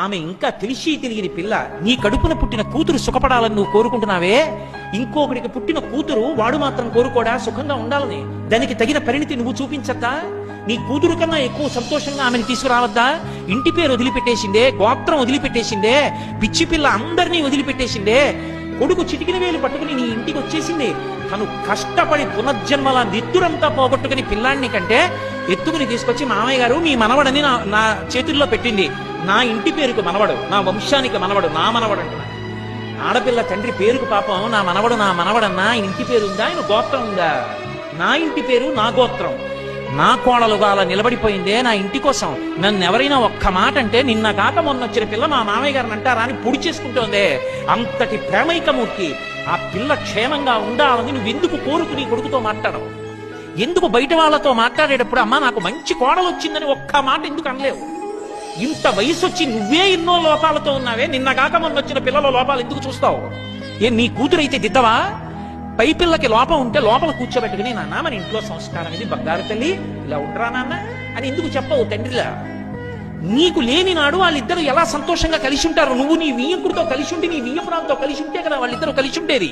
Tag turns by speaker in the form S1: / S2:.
S1: ఆమె ఇంకా తెలిసి తెలియని పిల్ల. నీ కడుపున పుట్టిన కూతురు సుఖపడాలని నువ్వు కోరుకుంటున్నావే, ఇంకొకడికి పుట్టిన కూతురు వాడు మాత్రం కోరుకోడా సుఖంగా ఉండాలని? దానికి తగిన పరిణితి నువ్వు చూపించద్దా? నీ కూతురు కన్నా ఎక్కువ సంతోషంగా ఆమెను తీసుకురావద్దా? ఇంటి పేరు వదిలిపెట్టేసిందే, గోత్రం వదిలిపెట్టేసిందే, పిచ్చి పిల్ల అందరినీ వదిలిపెట్టేసిందే, కొడుకు చిటికిన వేలు పట్టుకుని నీ ఇంటికి వచ్చేసింది. తను కష్టపడి పునర్జన్మల నిద్దురంతా పోగొట్టుకుని పిల్లాన్ని కంటే ఎత్తుకుని తీసుకొచ్చి మామయ్య గారు మీ మనవడని నా చేతుల్లో పెట్టింది. నా ఇంటి పేరుకు మనవడు, నా వంశానికి మనవడు, నా మనవడు అంటున్నా. ఆడపిల్ల తండ్రి పేరుకు పాపం నా మనవడన్నా. ఆయన ఇంటి పేరు ఉందా? ఆయన గోత్రం ఉందా? నా ఇంటి పేరు, నా గోత్రం, నా కోడలుగా అలా నిలబడిపోయిందే నా ఇంటి కోసం. నన్ను ఎవరైనా ఒక్క మాట అంటే నిన్న కాక మొన్న వచ్చిన పిల్ల మా మామయ్య గారిని అంటారా అని పొడి చేసుకుంటోందే. అంతటి ప్రేమైకమూర్తి. ఆ పిల్ల క్షేమంగా ఉండాలని నువ్వు ఎందుకు కోరుకు నీ కొడుకుతో మాట్లాడవు? ఎందుకు బయట వాళ్ళతో మాట్లాడేటప్పుడు అమ్మా నాకు మంచి కోడలు వచ్చిందని ఒక్క మాట ఎందుకు అనలేవు? ఇంత వయసు వచ్చి నువ్వే ఎన్నో లోపాలతో ఉన్నావే, నిన్న కాక మొన్న వచ్చిన పిల్లల లోపాలు ఎందుకు చూస్తావు? నీ కూతురైతే దిద్దవా? పై పిల్లకి లోపం ఉంటే లోపల కూర్చోబెట్టుకుని నాన్న మన ఇంట్లో సంస్కారం ఇది, బంగారు తల్లి ఇలా ఉండరా నాన్న అని ఎందుకు చెప్పవు తండ్రిలా? నీకు లేని నాడు వాళ్ళిద్దరు ఎలా సంతోషంగా కలిసి ఉంటారు? నువ్వు నీ వియ్యకుడితో కలిసి ఉండి నీ వియ్యపురాలతో కలిసి ఉంటే కదా వాళ్ళిద్దరూ కలిసి ఉండేది.